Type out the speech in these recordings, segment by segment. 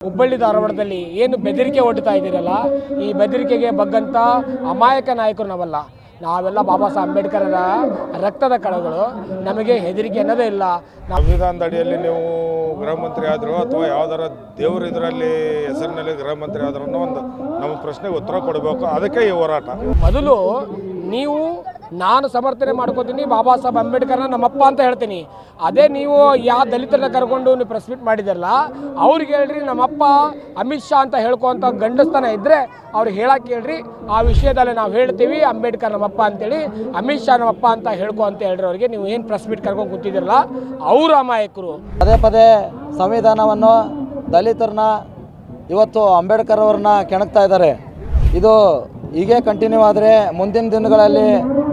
ಹುಬ್ಬಳ್ಳಿ ಧಾರವಾಡದಲ್ಲಿ ಏನು ಬೆದರಿಕೆ ಒಡ್ತಾ ಇದ್ದೀರಲ್ಲ, ಈ ಬೆದರಿಕೆಗೆ ಬಗ್ಗಂತ ಅಮಾಯಕ ನಾಯಕರು ನಾವೆಲ್ಲ ಬಾಬಾ ಸಾಹೇಬ್ ಅಂಬೇಡ್ಕರರ ರಕ್ತದ ಕಣಗಳು. ನಮಗೆ ಹೆದರಿಕೆ ಅನ್ನೋದೇ ಇಲ್ಲ. ಸಂವಿಧಾನದ ಅಡಿಯಲ್ಲಿ ನೀವು ಗೃಹ ಮಂತ್ರಿ ಆದರೂ ಅಥವಾ ಯಾವ್ದಾರ ದೇವರು ಇದರಲ್ಲಿ ಹೆಸರಿನಲ್ಲಿ ಗೃಹ ಮಂತ್ರಿ ಆದ್ರೂ ಒಂದು ನಮ್ಮ ಪ್ರಶ್ನೆಗೆ ಉತ್ತರ ಕೊಡಬೇಕು. ಅದಕ್ಕೆ ಈ ಹೋರಾಟ. ಮೊದಲು ನೀವು ನಾನು ಸಮರ್ಥನೆ ಮಾಡ್ಕೋತೀನಿ, ಬಾಬಾ ಸಾಹೇಬ್ ಅಂಬೇಡ್ಕರ್ನ ನಮ್ಮಪ್ಪ ಅಂತ ಹೇಳ್ತೀನಿ. ಅದೇ ನೀವು ಯಾವ ದಲಿತರನ್ನ ಕರ್ಕೊಂಡು ನೀವು ಪ್ರೆಸ್ ಮೀಟ್ ಮಾಡಿದಾರಲ್ಲ, ಅವ್ರಿಗೆ ಹೇಳ್ರಿ ನಮ್ಮಪ್ಪ ಅಮಿತ್ ಶಾ ಅಂತ ಹೇಳ್ಕೊತ ಗಂಡಸ್ತನ ಇದ್ದರೆ ಅವ್ರಿಗೆ ಹೇಳಕ್ಕೆ ಹೇಳ್ರಿ. ಆ ವಿಷಯದಲ್ಲಿ ನಾವು ಹೇಳ್ತೀವಿ ಅಂಬೇಡ್ಕರ್ ನಮ್ಮಪ್ಪ ಅಂತೇಳಿ, ಅಮಿತ್ ಶಾ ನಮ್ಮಪ್ಪ ಅಂತ ಹೇಳ್ಕೊ ಅಂತ ಹೇಳ್ರಿ. ಅವ್ರಿಗೆ ನೀವು ಏನು ಪ್ರೆಸ್ ಮೀಟ್ ಕರ್ಕೊಂಡು ಕೂತಿದ್ದೀರಲ್ಲ ಅವರು ಅಮಾಯಕರು. ಪದೇ ಪದೇ ಸಂವಿಧಾನವನ್ನು ದಲಿತರನ್ನ ಇವತ್ತು ಅಂಬೇಡ್ಕರ್ ಅವ್ರನ್ನ ಕೆಣಕ್ತಾ ಇದ್ದಾರೆ. ಇದು ಹೀಗೆ ಕಂಟಿನ್ಯೂ ಆದರೆ ಮುಂದಿನ ದಿನಗಳಲ್ಲಿ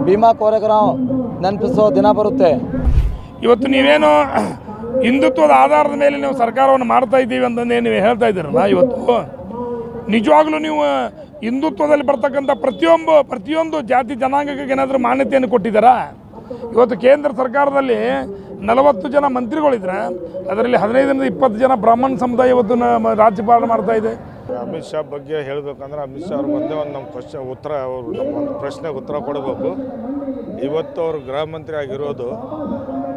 ಭೀಮಾ ಕೋರೆಗಾಂವ್ ನೆನಪಿಸೋ ದಿನ ಬರುತ್ತೆ. ಇವತ್ತು ನೀವೇನು ಹಿಂದುತ್ವದ ಆಧಾರದ ಮೇಲೆ ನೀವು ಸರ್ಕಾರವನ್ನು ಮಾಡ್ತಾ ಇದ್ದೀವಿ ಅಂತಂದೇ ನೀವು ಹೇಳ್ತಾ ಇದ್ದೀರಲ್ಲ, ಇವತ್ತು ನಿಜವಾಗ್ಲೂ ನೀವು ಹಿಂದುತ್ವದಲ್ಲಿ ಬರ್ತಕ್ಕಂಥ ಪ್ರತಿಯೊಂದು ಜಾತಿ ಜನಾಂಗಕ್ಕೆ ಏನಾದರೂ ಮಾನ್ಯತೆಯನ್ನು ಕೊಟ್ಟಿದ್ದಾರಾ? ಇವತ್ತು ಕೇಂದ್ರ ಸರ್ಕಾರದಲ್ಲಿ 40 ಜನ ಮಂತ್ರಿಗಳಿದ್ರೆ ಅದರಲ್ಲಿ 15-20 ಜನ ಬ್ರಾಹ್ಮಣ ಸಮುದಾಯ ಇವತ್ತು ರಾಜ್ಯಪಾಲನೆ ಮಾಡ್ತಾ ಇದೆ. ಅಮಿತ್ ಶಾ ಬಗ್ಗೆ ಹೇಳಬೇಕಂದ್ರೆ ಅಮಿತ್ ಶಾ ಅವ್ರು ಒಂದೇ ಒಂದು ನಮ್ಮ ಒಂದು ಪ್ರಶ್ನೆಗೆ ಉತ್ತರ ಕೊಡಬೇಕು. ಇವತ್ತು ಅವರು ಗೃಹ ಮಂತ್ರಿ ಆಗಿರೋದು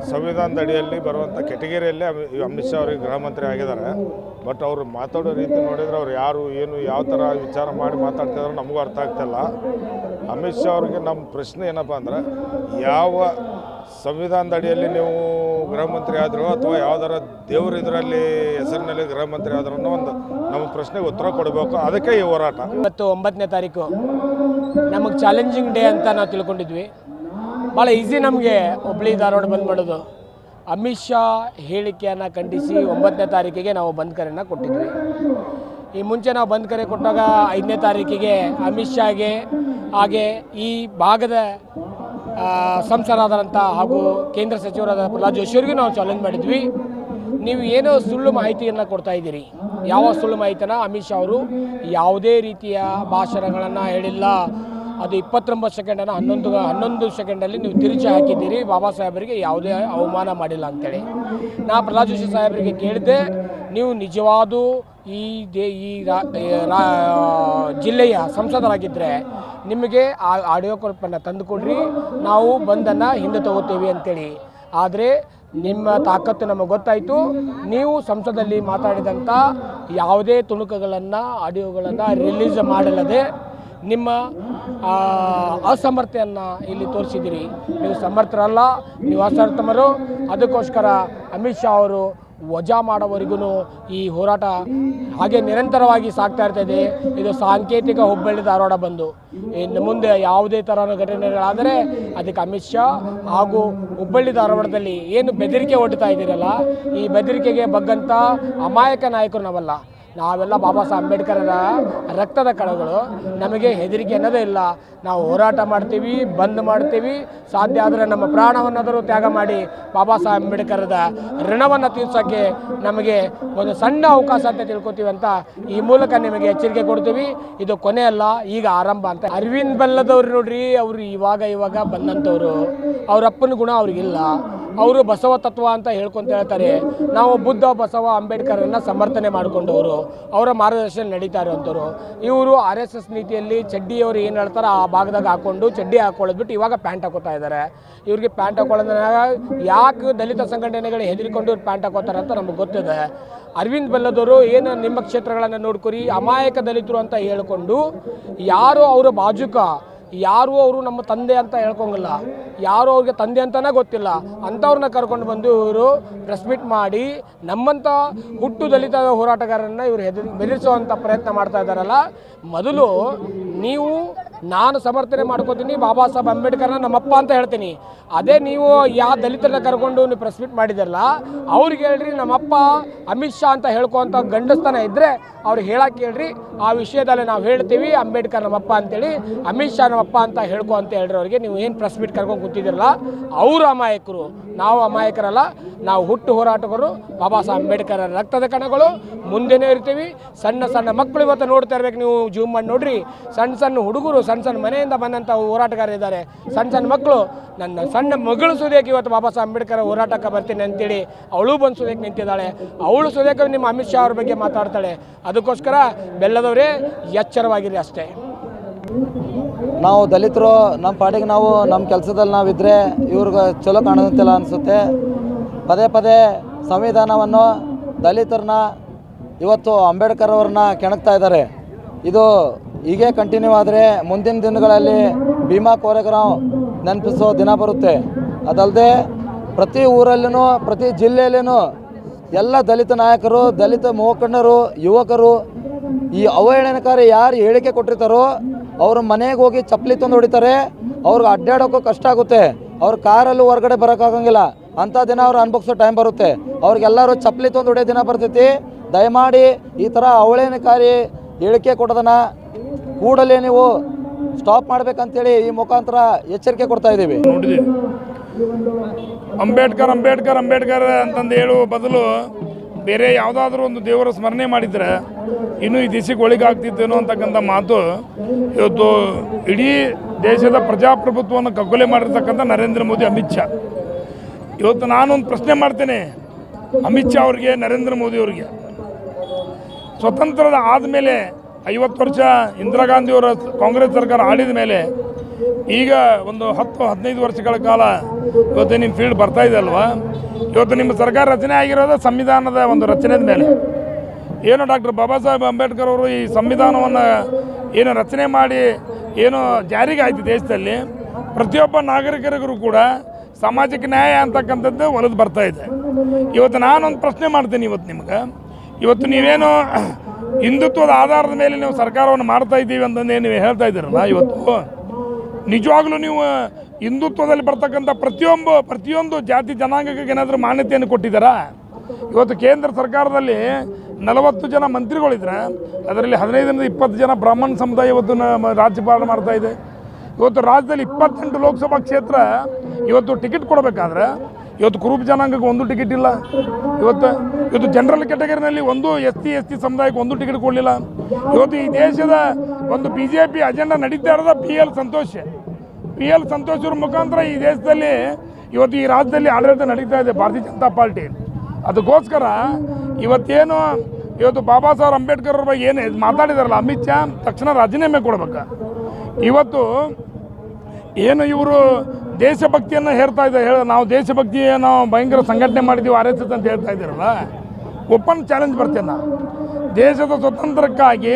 ಸಂವಿಧಾನದ ಅಡಿಯಲ್ಲಿ ಬರುವಂಥ ಕೆಟಗರಿಯಲ್ಲೇ ಅಮಿತ್ ಶಾ ಅವರಿಗೆ ಗೃಹ ಮಂತ್ರಿ ಆಗಿದ್ದಾರೆ. ಬಟ್ ಅವರು ಮಾತಾಡೋ ರೀತಿ ನೋಡಿದರೆ ಅವ್ರು ಯಾರು ಏನು ಯಾವ ಥರ ವಿಚಾರ ಮಾಡಿ ಮಾತಾಡ್ತಿದ್ರು ನಮಗೂ ಅರ್ಥ ಆಗ್ತಿಲ್ಲ. ಅಮಿತ್ ಶಾ ಅವ್ರಿಗೆ ನಮ್ಮ ಪ್ರಶ್ನೆ ಏನಪ್ಪ ಅಂದ್ರೆ, ಯಾವ ಸಂವಿಧಾನದ ಅಡಿಯಲ್ಲಿ ನೀವು ಗೃಹ ಮಂತ್ರಿ ಆದರೂ ಅಥವಾ ಯಾವ್ದಾರ ದೇವರು ಇದರಲ್ಲಿ ಹೆಸರಿನಲ್ಲಿ ಗೃಹ ಮಂತ್ರಿ ಆದ್ರೂ ಒಂದು ನಮ್ಮ ಪ್ರಶ್ನೆಗೆ ಉತ್ತರ ಕೊಡಬೇಕು. ಅದಕ್ಕೆ ಈ ಹೋರಾಟ. ಇವತ್ತು 9ನೇ ತಾರೀಕು ನಮಗೆ ಚಾಲೆಂಜಿಂಗ್ ಡೇ ಅಂತ ನಾವು ತಿಳ್ಕೊಂಡಿದ್ವಿ. ಭಾಳ ಈಸಿ ನಮಗೆ ಹುಬ್ಬಳ್ಳಿ ಧಾರವಾಡ ಬಂದ್ ಮಾಡೋದು. ಅಮಿತ್ ಶಾ ಹೇಳಿಕೆಯನ್ನು ಖಂಡಿಸಿ 9ನೇ ತಾರೀಕಿಗೆ ನಾವು ಬಂದ್ ಕರೆಯನ್ನು ಕೊಟ್ಟಿದ್ವಿ. ಈ ಮುಂಚೆ ನಾವು ಬಂದ್ ಕರೆ ಕೊಟ್ಟಾಗ 5ನೇ ತಾರೀಕಿಗೆ ಅಮಿತ್ ಶಾಗೆ ಹಾಗೆ ಈ ಭಾಗದ ಸಂಸದರಾದಂಥ ಹಾಗೂ ಕೇಂದ್ರ ಸಚಿವರಾದ ಪ್ರಹ್ಲಾದ್ ಜೋಶಿಯವರಿಗೂ ನಾವು ಚಾಲೆಂಜ್ ಮಾಡಿದ್ವಿ. ನೀವು ಏನೋ ಸುಳ್ಳು ಮಾಹಿತಿಯನ್ನು ಕೊಡ್ತಾ ಇದ್ದೀರಿ. ಯಾವ ಸುಳ್ಳು ಮಾಹಿತಿನ ಅಮಿತ್ ಶಾ ಅವರು ಯಾವುದೇ ರೀತಿಯ ಭಾಷಣಗಳನ್ನು ಹೇಳಿಲ್ಲ. ಅದು 29 ಸೆಕೆಂಡನ್ನು 11 ಸೆಕೆಂಡಲ್ಲಿ ನೀವು ತಿರುಚಿ ಹಾಕಿದ್ದೀರಿ. ಬಾಬಾ ಸಾಹೇಬರಿಗೆ ಯಾವುದೇ ಅವಮಾನ ಮಾಡಿಲ್ಲ ಅಂತೇಳಿ ನಾ ಪ್ರಹ್ಲಾದ್ ಜೋಶಿ ಸಾಹೇಬರಿಗೆ ಕೇಳಿದೆ, ನೀವು ನಿಜವಾದ ಈ ಜಿಲ್ಲೆಯ ಸಂಸದರಾಗಿದ್ದರೆ ನಿಮಗೆ ಆ ಆಡಿಯೋ ಕ್ಲಿಪ್ಪನ್ನು ತಂದುಕೊಡ್ರಿ, ನಾವು ಬಂದನ್ನು ಹಿಂದೆ ತಗೋತೀವಿ ಅಂತೇಳಿ. ಆದರೆ ನಿಮ್ಮ ತಾಕತ್ತು ನಮಗೆ ಗೊತ್ತಾಯಿತು. ನೀವು ಸಂಸದಲ್ಲಿ ಮಾತಾಡಿದಂಥ ಯಾವುದೇ ತುಣುಕುಗಳನ್ನು ಆಡಿಯೋಗಳನ್ನು ರಿಲೀಸ್ ಮಾಡಲ್ಲದೆ ನಿಮ್ಮ ಅಸಮರ್ಥತೆಯನ್ನು ಇಲ್ಲಿ ತೋರಿಸಿದ್ದೀರಿ. ನೀವು ಸಮರ್ಥರಲ್ಲ, ನೀವು ಅಸಮರ್ಥರು. ಅದಕ್ಕೋಸ್ಕರ ಅಮಿತ್ ಶಾ ಅವರು ವಜಾ ಮಾಡೋವರೆಗೂ ಈ ಹೋರಾಟ ಹಾಗೆ ನಿರಂತರವಾಗಿ ಸಾಗ್ತಾ ಇರ್ತದೆ. ಇದು ಸಾಂಕೇತಿಕ ಹುಬ್ಬಳ್ಳಿ ಧಾರವಾಡ ಬಂದು ಇನ್ನು ಮುಂದೆ ಯಾವುದೇ ಥರ ಘಟನೆಗಳಾದರೆ ಅದಕ್ಕೆ ಅಮಿತ್ ಶಾ ಹಾಗೂ ಹುಬ್ಬಳ್ಳಿ ಧಾರವಾಡದಲ್ಲಿ ಏನು ಬೆದರಿಕೆ ಒಡ್ತಾ ಇದ್ದೀರಲ್ಲ, ಈ ಬೆದರಿಕೆಗೆ ಬಗ್ಗಂತ ಅಮಾಯಕ ನಾಯಕರು ನಾವೆಲ್ಲ ಬಾಬಾ ಸಾಹೇಬ್ ಅಂಬೇಡ್ಕರರ ರಕ್ತದ ಕಣಗಳು. ನಮಗೆ ಹೆದರಿಕೆ ಅನ್ನೋದೇ ಇಲ್ಲ. ನಾವು ಹೋರಾಟ ಮಾಡ್ತೀವಿ, ಬಂದ್ ಮಾಡ್ತೀವಿ. ಸಾಧ್ಯ ಆದರೆ ನಮ್ಮ ಪ್ರಾಣವನ್ನಾದರೂ ತ್ಯಾಗ ಮಾಡಿ ಬಾಬಾ ಸಾಹೇಬ್ ಅಂಬೇಡ್ಕರದ ಋಣವನ್ನು ತೀರ್ಸೋಕ್ಕೆ ನಮಗೆ ಒಂದು ಸಣ್ಣ ಅವಕಾಶ ಅಂತ ತಿಳ್ಕೊತೀವಿ ಅಂತ ಈ ಮೂಲಕ ನಿಮಗೆ ಎಚ್ಚರಿಕೆ ಕೊಡ್ತೀವಿ. ಇದು ಕೊನೆ ಅಲ್ಲ, ಈಗ ಆರಂಭ ಅಂತ. ಅರವಿಂದ್ ಬೆಲ್ಲದವ್ರು ನೋಡ್ರಿ, ಅವರು ಇವಾಗ ಬಂದಂಥವ್ರು. ಅವ್ರ ಅಪ್ಪನ ಗುಣ ಅವ್ರಿಗಿಲ್ಲ. ಅವರು ಬಸವ ತತ್ವ ಅಂತ ಹೇಳ್ಕೊಂತ ಹೇಳ್ತಾರೆ. ನಾವು ಬುದ್ಧ, ಬಸವ, ಅಂಬೇಡ್ಕರನ್ನು ಸಮರ್ಥನೆ ಮಾಡಿಕೊಂಡವರು, ಅವರ ಮಾರ್ಗದರ್ಶನ ನಡೀತಾ ಇರುವಂಥವ್ರು. ಇವರು RSS ನೀತಿಯಲ್ಲಿ ಚಡ್ಡಿಯವರು ಏನು ಹೇಳ್ತಾರೆ ಆ ಭಾಗದಾಗ ಹಾಕ್ಕೊಂಡು ಚಡ್ಡಿ ಹಾಕೊಳ್ಳೋದ್ಬಿಟ್ಟು ಇವಾಗ ಪ್ಯಾಂಟ್ ಹಾಕೋತಾ ಇದ್ದಾರೆ. ಇವ್ರಿಗೆ ಪ್ಯಾಂಟ್ ಹಾಕೊಳ್ಳೋದ್ರಾಗ ಯಾಕೆ ದಲಿತ ಸಂಘಟನೆಗಳು ಹೆದರಿಕೊಂಡು ಇವ್ರು ಪ್ಯಾಂಟ್ ಹಾಕೋತಾರೆ ಅಂತ ನಮಗೆ ಗೊತ್ತಿದೆ. ಅರವಿಂದ್ ಬೆಲ್ಲದವರು ಏನು ನಿಮ್ಮ ಕ್ಷೇತ್ರಗಳನ್ನು ನೋಡ್ಕೊರಿ, ಅಮಾಯಕ ದಲಿತರು ಅಂತ ಹೇಳ್ಕೊಂಡು ಯಾರು ಅವರ ಬಾಜುಕ ಯಾರು ಅವರು ನಮ್ಮ ತಂದೆ ಅಂತ ಹೇಳ್ಕೊಂಗಿಲ್ಲ, ಯಾರು ಅವ್ರಿಗೆ ತಂದೆ ಅಂತಲೇ ಗೊತ್ತಿಲ್ಲ ಅಂಥವ್ರನ್ನ ಕರ್ಕೊಂಡು ಬಂದು ಇವರು ಪ್ರೆಸ್ ಮೀಟ್ ಮಾಡಿ ನಮ್ಮಂಥ ಹುಟ್ಟು ದಲಿತ ಹೋರಾಟಗಾರರನ್ನು ಇವರು ಬೆದರಿಸುವಂಥ ಪ್ರಯತ್ನ ಮಾಡ್ತಾ ಇದ್ದಾರಲ್ಲ. ಮೊದಲು ನೀವು ನಾನು ಸಮರ್ಥನೆ ಮಾಡ್ಕೋತೀನಿ, ಬಾಬಾ ಸಾಹೇಬ್ ಅಂಬೇಡ್ಕರ್ನ ನಮ್ಮಪ್ಪ ಅಂತ ಹೇಳ್ತೀನಿ. ಅದೇ ನೀವು ಯಾವ ದಲಿತರನ್ನ ಕರ್ಕೊಂಡು ನೀವು ಪ್ರೆಸ್ ಮೀಟ್ ಮಾಡಿದಾರಲ್ಲ, ಅವ್ರಿಗೆ ಹೇಳ್ರಿ ನಮ್ಮಪ್ಪ ಅಮಿತ್ ಶಾ ಅಂತ ಹೇಳ್ಕೊತ ಗಂಡಸ್ತನ ಇದ್ದರೆ ಅವ್ರಿಗೆ ಹೇಳಕ್ಕೆ ಹೇಳ್ರಿ. ಆ ವಿಷಯದಲ್ಲಿ ನಾವು ಹೇಳ್ತೀವಿ ಅಂಬೇಡ್ಕರ್ ನಮ್ಮಪ್ಪ ಅಂತೇಳಿ, ಅಮಿತ್ ಶಾ ನಮ್ಮಪ್ಪ ಅಂತ ಹೇಳ್ಕೊ ಅಂತ ಹೇಳ್ರಿ. ಅವ್ರಿಗೆ ನೀವು ಏನು ಪ್ರೆಸ್ ಮೀಟ್ ಕರ್ಕೊಂಡು ಕೂತಿದ್ರಲ್ಲ ಅವರು ಅಮಾಯಕರು, ನಾವು ಅಮಾಯಕರಲ್ಲ. ನಾವು ಹುಟ್ಟು ಹೋರಾಟಗಾರರು, ಬಾಬಾ ಸಾಹೇಬ್ ಅಂಬೇಡ್ಕರ್ ರಕ್ತದ ಕಣಗಳು, ಮುಂದೆನೇ ಇರ್ತೀವಿ. ಸಣ್ಣ ಸಣ್ಣ ಮಕ್ಕಳು ಇವತ್ತು ನೋಡ್ತಾ ಇರ್ಬೇಕು, ನೀವು ಜೂಮ್ ಮಾಡಿ ನೋಡ್ರಿ. ಸಣ್ಣ ಸಣ್ಣ ಹುಡುಗರು, ಸಣ್ಣ ಸಣ್ಣ ಮನೆಯಿಂದ ಬಂದಂಥ ಹೋರಾಟಗಾರರು ಇದ್ದಾರೆ. ಸಣ್ಣ ಸಣ್ಣ ಮಕ್ಕಳು, ನನ್ನ ಸಣ್ಣ ಮಗಳು ಸುದೇಕ್ ಇವತ್ತು ಬಾಬಾ ಸಾಹೇಬ್ ಅಂಬೇಡ್ಕರ್ ಹೋರಾಟಕ್ಕೆ ಬರ್ತೀನಿ ಅಂತೇಳಿ ಅವಳು ಬಂದು ಸುದೇಕ್ ನಿಂತಿದ್ದಾಳೆ. ಅವಳು ಸುದೇಕ್ ನಿಮ್ಮ ಅಮಿತ್ ಶಾ ಅವ್ರ ಬಗ್ಗೆ ಮಾತಾಡ್ತಾಳೆ. ಅದಕ್ಕೋಸ್ಕರ ಬೆಲ್ಲದವರೇ ಎಚ್ಚರವಾಗಿರಿ ಅಷ್ಟೇ. ನಾವು ದಲಿತರು ನಮ್ಮ ಪಾಡಿಗೆ ನಾವು ನಮ್ಮ ಕೆಲಸದಲ್ಲಿ ನಾವಿದ್ದರೆ ಇವ್ರಿಗೆ ಚಲೋ ಕಾಣೋದಿಲ್ಲ ಅನಿಸುತ್ತೆ. ಪದೇ ಪದೇ ಸಂವಿಧಾನವನ್ನು, ದಲಿತರನ್ನ, ಇವತ್ತು ಅಂಬೇಡ್ಕರ್ ಅವ್ರನ್ನ ಕೆಣಕ್ತಾ ಇದ್ದಾರೆ. ಇದು ಹೀಗೆ ಕಂಟಿನ್ಯೂ ಆದರೆ ಮುಂದಿನ ದಿನಗಳಲ್ಲಿ ಭೀಮಾ ಕೋರೆಗಾಂವ್ ನೆನಪಿಸೋ ದಿನ ಬರುತ್ತೆ. ಅದಲ್ಲದೆ ಪ್ರತಿ ಊರಲ್ಲೂ, ಪ್ರತಿ ಜಿಲ್ಲೆಯಲ್ಲೂ ಎಲ್ಲ ದಲಿತ ನಾಯಕರು, ದಲಿತ ಮುಖಂಡರು, ಯುವಕರು ಈ ಅವಹೇಳನಕಾರಿ ಯಾರು ಹೇಳಿಕೆ ಕೊಟ್ಟಿರ್ತಾರೋ ಅವ್ರ ಮನೆಗೆ ಹೋಗಿ ಚಪ್ಪಲಿ ತಂದು ಹೊಡಿತಾರೆ. ಅವ್ರಿಗೆ ಅಡ್ಡಾಡೋಕ್ಕೂ ಕಷ್ಟ ಆಗುತ್ತೆ. ಅವ್ರ ಕಾರಲ್ಲೂ ಹೊರಗಡೆ ಬರೋಕ್ಕಾಗಂಗಿಲ್ಲ. ಅಂಥ ದಿನ ಅವ್ರು ಅನ್ಭವಿಸೋ ಟೈಮ್ ಬರುತ್ತೆ. ಅವ್ರಿಗೆಲ್ಲರೂ ಚಪ್ಪಲಿ ತಂದು ಹೊಡೆಯೋ ದಿನ ಬರ್ತೈತಿ. ದಯಮಾಡಿ ಈ ಥರ ಅವಹೇಳನಕಾರಿ ಹೇಳಿಕೆ ಕೊಡೋದನ್ನು ಕೂಡಲೇ ನೀವು ಸ್ಟಾಪ್ ಮಾಡಬೇಕಂತೇಳಿ ಈ ಮುಖಾಂತರ ಎಚ್ಚರಿಕೆ ಕೊಡ್ತಾ ಇದ್ದೀವಿ. ನೋಡಿದ್ದೀವಿ, ಅಂಬೇಡ್ಕರ್ ಅಂಬೇಡ್ಕರ್ ಅಂಬೇಡ್ಕರ್ ಅಂತಂದು ಹೇಳುವ ಬದಲು ಬೇರೆ ಯಾವುದಾದ್ರೂ ಒಂದು ದೇವರ ಸ್ಮರಣೆ ಮಾಡಿದರೆ ಇನ್ನೂ ಈ ದೇಶಕ್ಕೆ ಒಳಗಾಗ್ತಿತ್ತೇನೋ ಅಂತಕ್ಕಂಥ ಮಾತು ಇವತ್ತು ಇಡೀ ದೇಶದ ಪ್ರಜಾಪ್ರಭುತ್ವವನ್ನು ಕಗ್ಗೊಲೆ ಮಾಡಿರ್ತಕ್ಕಂಥ ನರೇಂದ್ರ ಮೋದಿ, ಅಮಿತ್ ಶಾ. ಇವತ್ತು ನಾನೊಂದು ಪ್ರಶ್ನೆ ಮಾಡ್ತೇನೆ ಅಮಿತ್ ಶಾ ಅವ್ರಿಗೆ, ನರೇಂದ್ರ ಮೋದಿ ಅವರಿಗೆ. ಸ್ವತಂತ್ರದ ಆದಮೇಲೆ 50 ವರ್ಷ ಇಂದಿರಾ ಗಾಂಧಿಯವರ ಕಾಂಗ್ರೆಸ್ ಸರ್ಕಾರ ಆಳಿದ ಮೇಲೆ ಈಗ ಒಂದು 10-15 ವರ್ಷಗಳ ಕಾಲ ಇವತ್ತು ನಿಮ್ಮ ಫೀಲ್ಡ್ ಬರ್ತಾ ಇದೆ ಅಲ್ವಾ? ಇವತ್ತು ನಿಮ್ಮ ಸರ್ಕಾರ ರಚನೆ ಆಗಿರೋದು ಸಂವಿಧಾನದ ಒಂದು ರಚನೆದ ಮೇಲೆ. ಏನು ಡಾಕ್ಟರ್ ಬಾಬಾ ಸಾಹೇಬ್ ಅಂಬೇಡ್ಕರ್ ಅವರು ಈ ಸಂವಿಧಾನವನ್ನು ಏನು ರಚನೆ ಮಾಡಿ ಏನು ಜಾರಿಗೆ ಆಯಿತು ದೇಶದಲ್ಲಿ, ಪ್ರತಿಯೊಬ್ಬ ನಾಗರಿಕರಿಗೂ ಕೂಡ ಸಾಮಾಜಿಕ ನ್ಯಾಯ ಅಂತಕ್ಕಂಥದ್ದು ಒಲಿದು ಬರ್ತಾ ಇದೆ. ಇವತ್ತು ನಾನೊಂದು ಪ್ರಶ್ನೆ ಮಾಡ್ತೀನಿ ಇವತ್ತು ನೀವೇನು ಹಿಂದುತ್ವದ ಆಧಾರದ ಮೇಲೆ ನೀವು ಸರ್ಕಾರವನ್ನು ಮಾಡ್ತಾ ಇದ್ದೀವಿ ಅಂತಂದು ನೀವು ಹೇಳ್ತಾ ಇದ್ದೀರಲ್ಲ, ಇವತ್ತು ನಿಜವಾಗ್ಲೂ ನೀವು ಹಿಂದುತ್ವದಲ್ಲಿ ಬರ್ತಕ್ಕಂಥ ಪ್ರತಿಯೊಂದು ಜಾತಿ ಜನಾಂಗಕ್ಕೆ ಏನಾದರೂ ಮಾನ್ಯತೆಯನ್ನು ಕೊಟ್ಟಿದ್ದಾರಾ? ಇವತ್ತು ಕೇಂದ್ರ ಸರ್ಕಾರದಲ್ಲಿ 40 ಜನ ಮಂತ್ರಿಗಳಿದ್ರೆ ಅದರಲ್ಲಿ 15-20 ಜನ ಬ್ರಾಹ್ಮಣ ಸಮುದಾಯ ಇವತ್ತು ರಾಜ್ಯಪಾಲನೆ ಮಾಡ್ತಾ ಇದೆ. ಇವತ್ತು ರಾಜ್ಯದಲ್ಲಿ 28 ಲೋಕಸಭಾ ಕ್ಷೇತ್ರ ಇವತ್ತು ಟಿಕೆಟ್ ಕೊಡಬೇಕಾದ್ರೆ ಇವತ್ತು ಕುರುಬ ಜನಾಂಗಕ್ಕೆ ಒಂದು ಟಿಕೆಟ್ ಇಲ್ಲ. ಇವತ್ತು ಜನರಲ್ ಕ್ಯಾಟಗರಿನಲ್ಲಿ ಒಂದು SC ಸಮುದಾಯಕ್ಕೆ ಒಂದು ಟಿಕೆಟ್ ಕೊಡಲಿಲ್ಲ. ಇವತ್ತು ಈ ದೇಶದ ಒಂದು BJP ಅಜೆಂಡಾ ನಡೀತಾ ಇರೋದ PL ಸಂತೋಷ್ ಅವ್ರ ಮುಖಾಂತರ ಈ ದೇಶದಲ್ಲಿ ಇವತ್ತು ಈ ರಾಜ್ಯದಲ್ಲಿ ಆಡಳಿತ ನಡೀತಾ ಇದೆ ಭಾರತೀಯ ಜನತಾ ಪಾರ್ಟಿ. ಅದಕ್ಕೋಸ್ಕರ ಇವತ್ತು ಬಾಬಾ ಸಾಹೇಬ್ ಅಂಬೇಡ್ಕರ್ ಅವ್ರ ಬಗ್ಗೆ ಏನು ಮಾತಾಡಿದಾರಲ್ಲ ಅಮಿತ್ ಶಾ, ತಕ್ಷಣ ರಾಜೀನಾಮೆ ಕೊಡ್ಬೇಕು. ಇವತ್ತು ಏನು ಇವರು ದೇಶಭಕ್ತಿಯನ್ನು ಹೇರ್ತಾ ಇದ್ದಾರೆ, ನಾವು ದೇಶಭಕ್ತಿಯನ್ನು ಭಯಂಕರ ಸಂಘಟನೆ ಮಾಡಿದ್ದೀವಿ RSS ಅಂತ ಹೇಳ್ತಾ ಇದ್ದೀರಲ್ಲ, ಓಪನ್ ಚಾಲೆಂಜ್ ಬರ್ತೇನೆ. ದೇಶದ ಸ್ವತಂತ್ರಕ್ಕಾಗಿ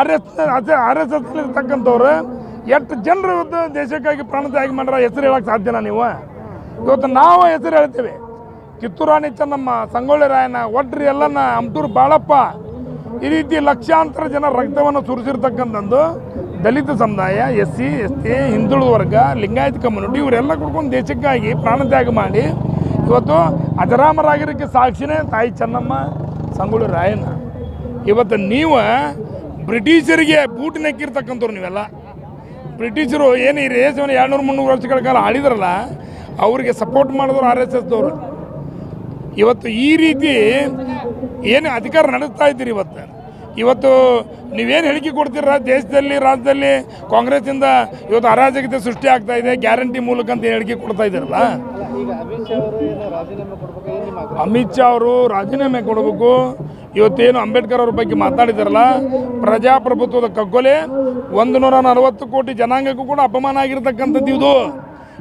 RSS ಇರ್ತಕ್ಕಂಥವ್ರು ಎಷ್ಟು ಜನರು ಇವತ್ತು ದೇಶಕ್ಕಾಗಿ ಪ್ರಾಣತ್ಯಾಗ ಮಾಡ್ರ ಹೆಸರು ಹೇಳಕ್ಕೆ ಸಾಧ್ಯನಾ ನೀವು? ಇವತ್ತು ನಾವು ಹೆಸರು ಹೇಳ್ತೇವೆ. ಕಿತ್ತೂರಾಣಿ ಚೆನ್ನಮ್ಮ, ಸಂಗೊಳ್ಳಿ ರಾಯಣ್ಣ, ಒಡ್ರಿ ಎಲ್ಲನ್ನ, ಅಮಟೂರು ಬಾಳಪ್ಪ, ಈ ರೀತಿ ಲಕ್ಷಾಂತರ ಜನ ರಕ್ತವನ್ನು ಸುರಿಸಿರ್ತಕ್ಕಂಥದ್ದು ದಲಿತ ಸಮುದಾಯ, SC ST, ಹಿಂದುಳಿದ ವರ್ಗ, ಲಿಂಗಾಯತ ಕಮ್ಯುನಿಟಿ ಇವರೆಲ್ಲ ಕುಡ್ಕೊಂಡು ದೇಶಕ್ಕಾಗಿ ಪ್ರಾಣತ್ಯಾಗ ಮಾಡಿ ಇವತ್ತು ಅಜರಾಮರಾಗಿರೋಕ್ಕೆ ಸಾಕ್ಷಿನೇ ತಾಯಿ ಚೆನ್ನಮ್ಮ, ಸಂಗೊಳ್ಳಿ ರಾಯಣ್ಣ. ಇವತ್ತು ನೀವು ಬ್ರಿಟಿಷರಿಗೆ ಬೂಟ್ ನೆಕ್ಕಿರ್ತಕ್ಕಂಥವ್ರು ನೀವೆಲ್ಲ. ಬ್ರಿಟಿಷರು ಏನು ಈ ದೇಶವನ್ನು 200-300 ವರ್ಷಗಳ ಕಾಲ ಆಳಿದ್ರಲ್ಲ, ಅವರಿಗೆ ಸಪೋರ್ಟ್ ಮಾಡಿದ್ರು RSSದವರು. ಇವತ್ತು ಈ ರೀತಿ ಏನು ಅಧಿಕಾರ ನಡೆಸ್ತಾ ಇದ್ದೀರಿ. ಇವತ್ತು ನೀವೇನು ಹೇಳಿಕೆ ಕೊಡ್ತೀರ ದೇಶದಲ್ಲಿ, ರಾಜ್ಯದಲ್ಲಿ ಕಾಂಗ್ರೆಸ್ಸಿಂದ ಇವತ್ತು ಅರಾಜಕತೆ ಸೃಷ್ಟಿ ಆಗ್ತಾ ಇದೆ, ಗ್ಯಾರಂಟಿ ಮೂಲಕ ಅಂತ ಹೇಳಿಕೆ ಕೊಡ್ತಾ ಇದ್ದಾರಲ್ಲ. ಅಮಿತ್ ಶಾ ಅವರು ರಾಜೀನಾಮೆ ಕೊಡಬೇಕು. ಇವತ್ತೇನು ಅಂಬೇಡ್ಕರ್ ಅವ್ರ ಬಗ್ಗೆ ಮಾತಾಡಿದಾರಲ್ಲ, ಪ್ರಜಾಪ್ರಭುತ್ವದ ಕಗ್ಗೊಲೆ, 140 ಕೋಟಿ ಜನಾಂಗಕ್ಕೂ ಕೂಡ ಅಪಮಾನ ಆಗಿರ್ತಕ್ಕಂಥದ್ದು ಇದು.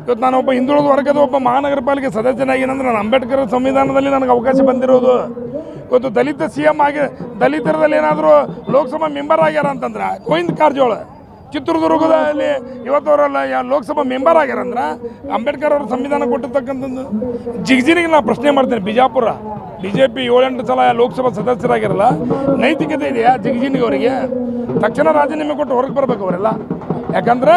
ಇವತ್ತು ನಾನು ಒಬ್ಬ ಹಿಂದುಳಿದ ವರ್ಗದ ಒಬ್ಬ ಮಹಾನಗರ ಪಾಲಿಕೆ ಸದಸ್ಯನಾಗಿನಂದ್ರೆ ನಾನು ಅಂಬೇಡ್ಕರ್ ಸಂವಿಧಾನದಲ್ಲಿ ನನಗೆ ಅವಕಾಶ ಬಂದಿರೋದು. ಇವತ್ತು ದಲಿತ CM ಆಗಿ ದಲಿತರದಲ್ಲಿ ಏನಾದರೂ ಲೋಕಸಭಾ ಮೆಂಬರ್ ಆಗ್ಯಾರ ಅಂತಂದ್ರೆ ಗೋವಿಂದ ಕಾರಜೋಳ ಚಿತ್ರದುರ್ಗದಲ್ಲಿ ಇವತ್ತವರೆಲ್ಲ ಲೋಕಸಭಾ ಮೆಂಬರ್ ಆಗ್ಯಾರಂದ್ರೆ ಅಂಬೇಡ್ಕರ್ ಅವರು ಸಂವಿಧಾನ ಕೊಟ್ಟಿರ್ತಕ್ಕಂಥದ್ದು. ಜಿಗಜಿನಿಗೆ ನಾನು ಪ್ರಶ್ನೆ ಮಾಡ್ತೇನೆ, ಬಿಜಾಪುರ BJP 7-8 ಸಲ ಲೋಕಸಭಾ ಸದಸ್ಯರಾಗಿರಲ್ಲ, ನೈತಿಕತೆ ಇದೆಯಾ ಜಿಗಜಿನಿಗೆ ಅವರಿಗೆ? ತಕ್ಷಣ ರಾಜೀನಾಮೆ ಕೊಟ್ಟು ಹೊರಗೆ ಬರಬೇಕು ಅವರೆಲ್ಲ. ಯಾಕಂದ್ರೆ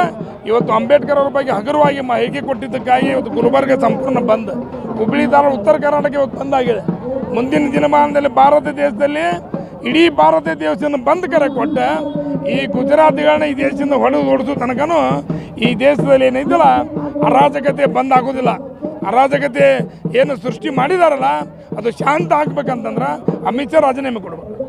ಇವತ್ತು ಅಂಬೇಡ್ಕರ್ ಅವ್ರ ಬಗ್ಗೆ ಹಗುರವಾಗಿ ಹೇಳಿಕೆ ಕೊಟ್ಟಿದ್ದಕ್ಕಾಗಿ ಇವತ್ತು ಗುಲ್ಬರ್ಗ ಸಂಪೂರ್ಣ ಬಂದ್, ಹುಬ್ಬಳ್ಳಿ ಧಾರವಾಡ, ಉತ್ತರ ಕರ್ನಾಟಕ ಇವತ್ತು ಬಂದಾಗಿದೆ. ಮುಂದಿನ ದಿನಮಾನದಲ್ಲಿ ಭಾರತ ದೇಶದಲ್ಲಿ ಇಡೀ ಭಾರತ ದೇಶವನ್ನು ಬಂದ್ ಕರೆ ಕೊಟ್ಟ ಈ ಗುಜರಾತಿಗಳನ್ನ ಈ ದೇಶದಿಂದ ಹೊಡೆದು ಓಡಿಸೋ ತನಕನೂ ಈ ದೇಶದಲ್ಲಿ ಏನೈತಲ್ಲ ಅರಾಜಕತೆ ಬಂದ್ ಆಗೋದಿಲ್ಲ. ಅರಾಜಕತೆ ಏನು ಸೃಷ್ಟಿ ಮಾಡಿದಾರಲ್ಲ ಅದು ಶಾಂತ ಆಗ್ಬೇಕಂತಂದ್ರೆ ಅಮಿತ್ ಶಾ ರಾಜೀನಾಮೆ ಕೊಡ್ಬೇಕು.